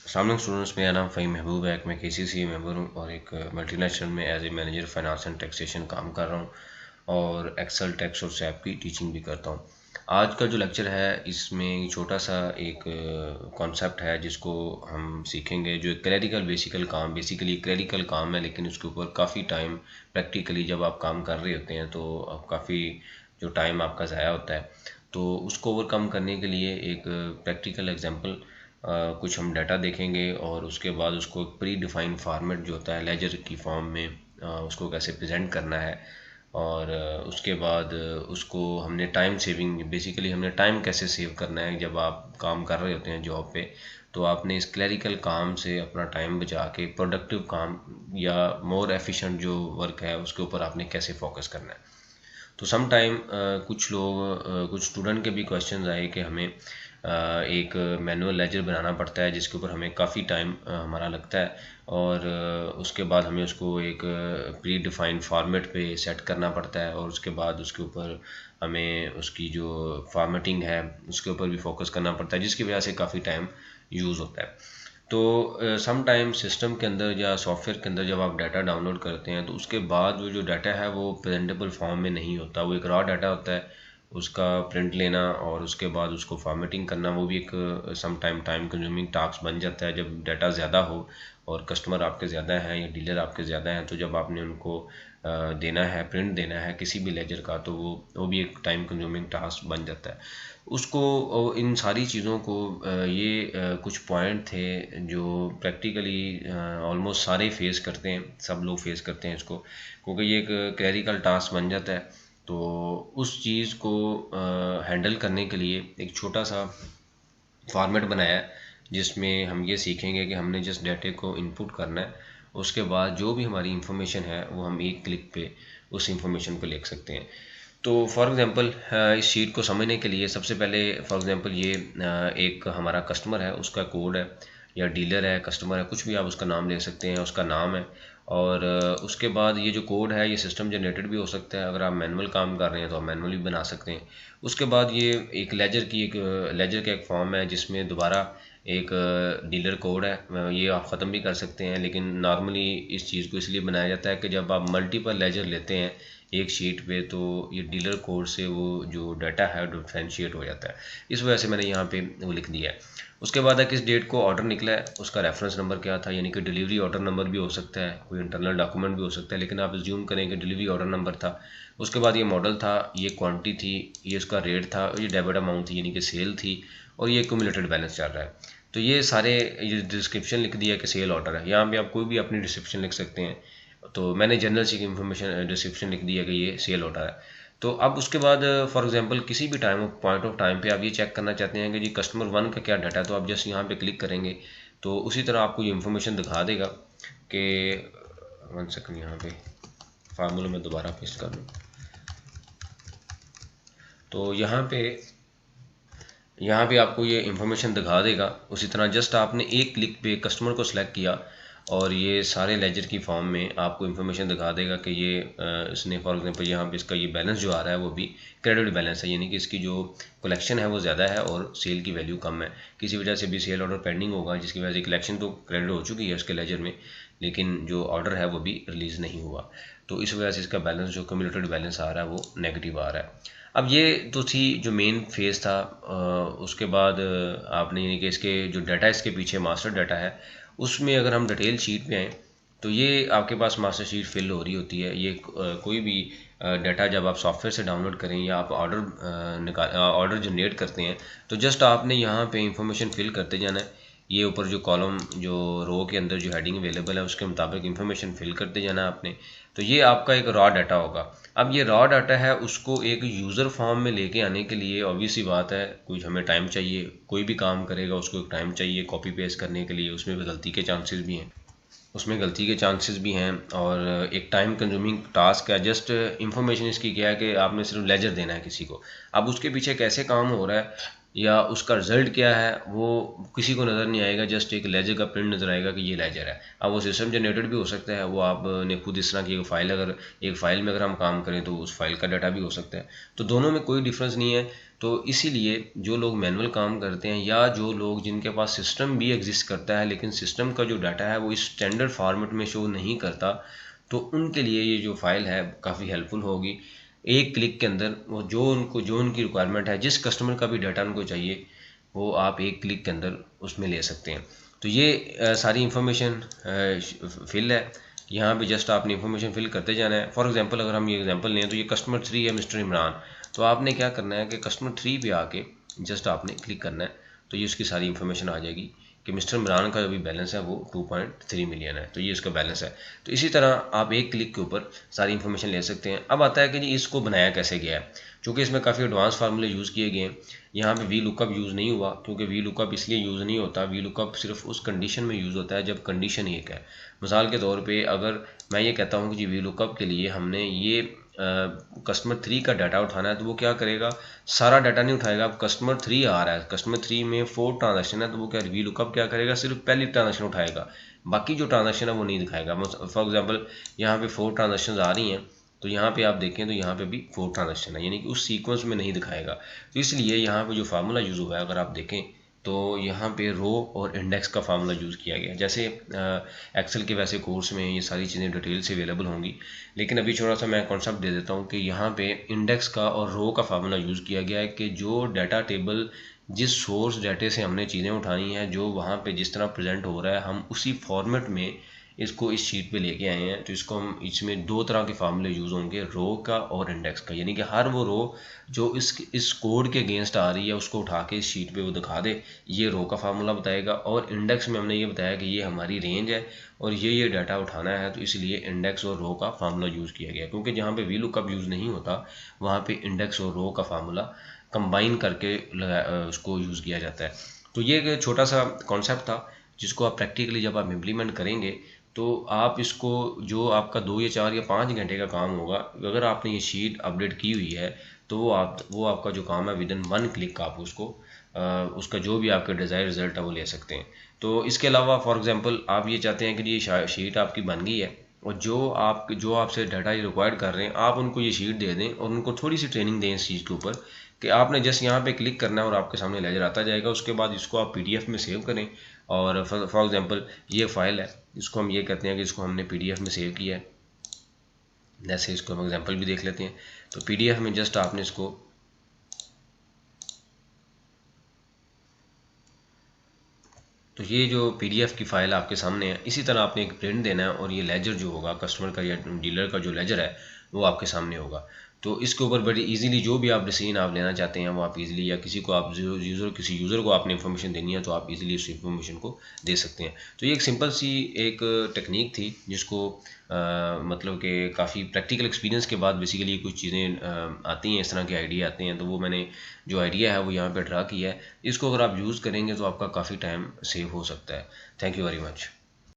सामने स्टूडेंट्स, मेरा नाम फ़हीम महबूब है। मैं KCC मेंबर हूँ और एक मल्टीनेशनल में as a manager finance and taxation काम कर रहा हूँ और एक्सेल, टैक्स और सैप की टीचिंग भी करता हूँ। आज का जो लेक्चर है इसमें छोटा सा एक कॉन्सेप्ट है जिसको हम सीखेंगे, जो बेसिकली क्लरिकल काम है, लेकिन उसके ऊपर काफ़ी टाइम प्रैक्टिकली जब आप काम कर रहे होते हैं तो काफ़ी जो टाइम आपका ज़ाया होता है, तो उसको ओवरकम करने के लिए एक प्रैक्टिकल एग्जांपल कुछ हम डाटा देखेंगे और उसके बाद उसको प्री डिफाइंड फॉर्मेट जो होता है लेजर की फॉर्म में उसको कैसे प्रेजेंट करना है। और उसके बाद उसको हमने टाइम सेविंग, बेसिकली हमने टाइम कैसे सेव करना है जब आप काम कर रहे होते हैं जॉब पे, तो आपने इस क्लरिकल काम से अपना टाइम बचा के प्रोडक्टिव काम या मोर एफिशिएंट जो वर्क है उसके ऊपर आपने कैसे फोकस करना है। तो सम टाइम कुछ स्टूडेंट के भी क्वेश्चन आए कि हमें एक मैनुअल लेजर बनाना पड़ता है जिसके ऊपर हमें काफ़ी टाइम हमारा लगता है और उसके बाद हमें उसको एक प्री डिफाइंड फॉर्मेट पे सेट करना पड़ता है और उसके बाद उसके ऊपर हमें उसकी जो फॉर्मेटिंग है उसके ऊपर भी फोकस करना पड़ता है, जिसकी वजह से काफ़ी टाइम यूज़ होता है। तो सम टाइम सिस्टम के अंदर या सॉफ्टवेयर के अंदर जब आप डाटा डाउनलोड करते हैं तो उसके बाद वो जो डाटा है वो प्रेजेंटेबल फॉर्म में नहीं होता, वो एक रॉ डाटा होता है। उसका प्रिंट लेना और उसके बाद उसको फॉर्मेटिंग करना वो भी एक सम टाइम कंज्यूमिंग टास्क बन जाता है जब डाटा ज़्यादा हो और कस्टमर आपके ज़्यादा हैं या डीलर आपके ज़्यादा हैं। तो जब आपने उनको देना है, प्रिंट देना है किसी भी लेजर का, तो वो भी एक टाइम कंज्यूमिंग टास्क बन जाता है उसको। इन सारी चीज़ों को कुछ पॉइंट थे जो प्रैक्टिकली ऑलमोस्ट सारे फेस करते हैं, सब लोग फेस करते हैं इसको, क्योंकि ये एक क्लरिकल टास्क बन जाता है। तो उस चीज़ को हैंडल करने के लिए एक छोटा सा फॉर्मेट बनाया है जिसमें हम ये सीखेंगे कि हमने जिस डाटे को इनपुट करना है उसके बाद जो भी हमारी इंफॉर्मेशन है वो हम एक क्लिक पे उस इंफॉर्मेशन को लिख सकते हैं। तो फॉर एग्ज़ाम्पल इस शीट को समझने के लिए सबसे पहले फॉर एग्ज़ाम्पल ये एक हमारा कस्टमर है, उसका कोड है या डीलर है, कस्टमर है, कुछ भी आप उसका नाम ले सकते हैं, उसका नाम है। और उसके बाद ये जो कोड है ये सिस्टम जनरेटेड भी हो सकता है, अगर आप मैनुअल काम कर रहे हैं तो आप मैनुअली बना सकते हैं। उसके बाद ये एक लेजर का एक फॉर्म है जिसमें दोबारा एक डीलर कोड है, ये आप ख़त्म भी कर सकते हैं, लेकिन नॉर्मली इस चीज़ को इसलिए बनाया जाता है कि जब आप मल्टीपल लेजर लेते हैं एक शीट पे तो ये डीलर कोड से वो जो डाटा है डिफ्रेंशिएट हो जाता है। इस वजह से मैंने यहाँ पे वो लिख दिया है। उसके बाद है किस डेट को ऑर्डर निकला है, उसका रेफरेंस नंबर क्या था, यानी कि डिलीवरी ऑर्डर नंबर भी हो सकता है, कोई इंटरनल डॉक्यूमेंट भी हो सकता है, लेकिन आप एज्यूम करें कि डिलीवरी ऑर्डर नंबर था। उसके बाद ये मॉडल था, ये क्वांटिटी थी, ये उसका रेट था, ये डेबिट अमाउंट थी यानी कि सेल थी, और ये एक्यूमुलेटेड बैलेंस चल रहा है। तो ये सारे ये डिस्क्रिप्शन लिख दिया कि सेल ऑर्डर है, यहाँ पे आप कोई भी अपनी डिस्क्रिप्शन लिख सकते हैं। तो मैंने जनरल सी इंफॉर्मेशन डिस्क्रिप्शन लिख दिया कि ये सेल ऑर्डर है। तो अब उसके बाद फॉर एग्जांपल किसी भी पॉइंट ऑफ टाइम पे आप ये चेक करना चाहते हैं कि जी कस्टमर वन का क्या डाटा है, तो आप जस्ट यहाँ पे क्लिक करेंगे तो उसी तरह आपको ये इन्फॉर्मेशन दिखा देगा कि 1 सेकंड, यहाँ पे फार्मूला में दोबारा पेस्ट कर लूँ। तो यहाँ पे आपको ये इन्फॉर्मेशन दिखा देगा। उसी तरह जस्ट आपने एक क्लिक पे कस्टमर को सिलेक्ट किया और ये सारे लेजर की फॉर्म में आपको इन्फॉर्मेशन दिखा देगा कि ये इसने फॉर एग्जांपल यहाँ पे इसका ये बैलेंस जो आ रहा है वो भी क्रेडिट बैलेंस है, यानी कि इसकी जो कलेक्शन है वो ज़्यादा है और सेल की वैल्यू कम है। किसी वजह से भी सेल ऑर्डर पेंडिंग होगा जिसकी वजह से कलेक्शन तो क्रेडिट हो चुकी है उसके लेजर में, लेकिन जो ऑर्डर है वो भी रिलीज़ नहीं हुआ। तो इस वजह से इसका बैलेंस जो कम्युलेटेड बैलेंस आ रहा है वो नेगेटिव आ रहा है। अब ये तो थी जो मेन फेज़ था। उसके बाद आपने यानी कि इसके जो डाटा इसके पीछे मास्टर डाटा है उसमें अगर हम डिटेल शीट पे आएँ तो ये आपके पास मास्टर शीट फिल हो रही होती है। ये कोई भी डाटा जब आप सॉफ्टवेयर से डाउनलोड करें या आप ऑर्डर जनरेट करते हैं तो जस्ट आपने यहाँ पे इंफॉर्मेशन फिल करते जाना है। ये ऊपर जो कॉलम जो रो के अंदर जो हेडिंग अवेलेबल है उसके मुताबिक इंफॉर्मेशन फिल करते जाना है आपने। तो ये आपका एक रॉ डाटा होगा। अब ये रॉ डाटा है उसको एक यूज़र फॉर्म में लेके आने के लिए ऑब्वियस सी बात है कुछ हमें टाइम चाहिए, कोई भी काम करेगा उसको एक टाइम चाहिए कॉपी पेस्ट करने के लिए, उसमें भी गलती के चांसेस भी हैं और एक टाइम कंज्यूमिंग टास्क है। जस्ट इंफॉर्मेशन इसकी क्या है कि आपने सिर्फ लेजर देना है किसी को, अब उसके पीछे कैसे काम हो रहा है या उसका रिजल्ट क्या है वो किसी को नज़र नहीं आएगा, जस्ट एक लेजर का प्रिंट नज़र आएगा कि ये लेजर है। अब वो सिस्टम जनरेटेड भी हो सकता है, वो आपने खुद इस तरह की एक फ़ाइल में अगर हम काम करें तो उस फाइल का डाटा भी हो सकता है। तो दोनों में कोई डिफरेंस नहीं है। तो इसीलिए जो लोग मैनुअल काम करते हैं या जो लोग जिनके पास सिस्टम भी एग्जिस्ट करता है लेकिन सिस्टम का जो डाटा है वो इस स्टैंडर्ड फॉर्मेट में शो नहीं करता, तो उनके लिए ये जो फाइल है काफ़ी हेल्पफुल होगी। एक क्लिक के अंदर वो जो उनकी रिक्वायरमेंट है, जिस कस्टमर का भी डाटा उनको चाहिए, वो आप एक क्लिक के अंदर उसमें ले सकते हैं। तो ये सारी इंफॉर्मेशन फिल है। यहाँ पे जस्ट आपने इंफॉर्मेशन फिल करते जाना है। फॉर एग्जांपल अगर हम ये एग्जांपल लें तो ये कस्टमर 3 है मिस्टर इमरान, तो आपने क्या करना है कि कस्टमर 3 पे आके जस्ट आपने क्लिक करना है, तो ये उसकी सारी इंफॉर्मेशन आ जाएगी कि मिस्टर इमरान का जो भी बैलेंस है वो 2.3 मिलियन है, तो ये इसका बैलेंस है। तो इसी तरह आप एक क्लिक के ऊपर सारी इंफॉर्मेशन ले सकते हैं। अब आता है कि जी इसको बनाया कैसे गया है, क्योंकि इसमें काफ़ी एडवांस फार्मूले यूज़ किए गए हैं। यहाँ पे वी लुकअप यूज़ नहीं हुआ, क्योंकि वी लुकअप इसलिए यूज़ नहीं होता, वी लुकअप सिर्फ उस कंडीशन में यूज़ होता है जब कंडीशन एक है। मिसाल के तौर पे अगर मैं ये कहता हूँ कि जी वी लुकअप के लिए हमने ये कस्टमर 3 का डाटा उठाना है, तो वो क्या करेगा, सारा डाटा नहीं उठाएगा। अब कस्टमर 3 आ रहा है, कस्टमर 3 में 4 ट्रांजेक्शन है, तो वो क्या वी लुकअप क्या करेगा, सिर्फ पहली ट्रांजेक्शन उठाएगा, बाकी जो ट्रांजेक्शन है वो नहीं दिखाएगा। फॉर एग्जांपल यहाँ पे 4 ट्रांजेक्शन आ रही हैं, तो यहाँ पे आप देखें तो यहाँ पे भी 4 ट्रांजेक्शन है, यानी कि उस सीक्वेंस में नहीं दिखाएगा। तो इसलिए यहाँ पे जो फार्मूला यूज़ हुआ है अगर आप देखें तो यहाँ पे रो और इंडेक्स का फार्मूला यूज़ किया गया है। जैसे एक्सेल के वैसे कोर्स में ये सारी चीज़ें डिटेल से अवेलेबल होंगी, लेकिन अभी थोड़ा सा मैं कॉन्सेप्ट दे देता हूँ कि यहाँ पे इंडेक्स का और रो का फार्मूला यूज़ किया गया है कि जो डाटा टेबल जिस सोर्स डाटे से हमने चीज़ें उठानी हैं, जो वहाँ पे जिस तरह प्रेजेंट हो रहा है, हम उसी फॉर्मेट में इसको इस शीट पे लेके आए हैं। तो इसको हम इसमें दो तरह के फार्मूले यूज़ होंगे, रो का और इंडेक्स का, यानी कि हर वो रो जो इस कोड के अगेंस्ट आ रही है उसको उठा के इस शीट पे वो दिखा दे, ये रो का फार्मूला बताएगा। और इंडेक्स में हमने ये बताया कि ये हमारी रेंज है और ये डाटा उठाना है, तो इसलिए इंडेक्स और रो का फार्मूला यूज़ किया गया, क्योंकि जहाँ पे वी लुकअप यूज़ नहीं होता वहाँ पे इंडेक्स और रो का फार्मूला कंबाइन करके उसको यूज़ किया जाता है। तो ये एक छोटा सा कॉन्सेप्ट था जिसको आप प्रैक्टिकली जब आप इम्प्लीमेंट करेंगे तो आप इसको, जो आपका 2 या 4 या 5 घंटे का काम होगा, अगर आपने ये शीट अपडेट की हुई है तो वो आपका जो काम है विदिन 1 क्लिक आप उसको उसका जो भी आपका डिज़ायर रिज़ल्ट है वो ले सकते हैं। तो इसके अलावा फॉर एग्जांपल आप ये चाहते हैं कि ये शीट आपकी बन गई है और जो आपसे डाटा ये रिक्वायर्ड कर रहे हैं, आप उनको ये शीट दे दें और उनको थोड़ी सी ट्रेनिंग दें इस चीज़ के ऊपर कि आपने जस्ट यहाँ पे क्लिक करना है और आपके सामने लेजर आता जाएगा। उसके बाद इसको आप PDF में सेव करें, और फॉर एग्जांपल ये फाइल है, इसको हम ये कहते हैं कि इसको हमने PDF में सेव किया है। जैसे इसको हम एग्जांपल भी देख लेते हैं। तो PDF में जस्ट आपने इसको तो ये जो PDF की फ़ाइल आपके सामने है, इसी तरह आपने एक प्रिंट देना है और ये लेजर जो होगा कस्टमर का या डीलर का जो लेजर है वो आपके सामने होगा। तो इसके ऊपर बड़ी इजीली जो भी आप डिसीजन आप लेना चाहते हैं वो आप इजीली, या किसी को आप किसी यूज़र को आपने इन्फॉर्मेशन देनी है तो आप इजीली उस इन्फॉर्मेशन को दे सकते हैं। तो ये एक सिंपल सी एक टेक्निक थी जिसको मतलब कि काफ़ी प्रैक्टिकल एक्सपीरियंस के बाद बेसिकली कुछ चीज़ें आती हैं, इस तरह के आइडिया आते हैं, तो वो मैंने जो आइडिया है वो यहाँ पे ड्रा किया है। इसको अगर आप यूज़ करेंगे तो आपका काफ़ी टाइम सेव हो सकता है। Thank you very much.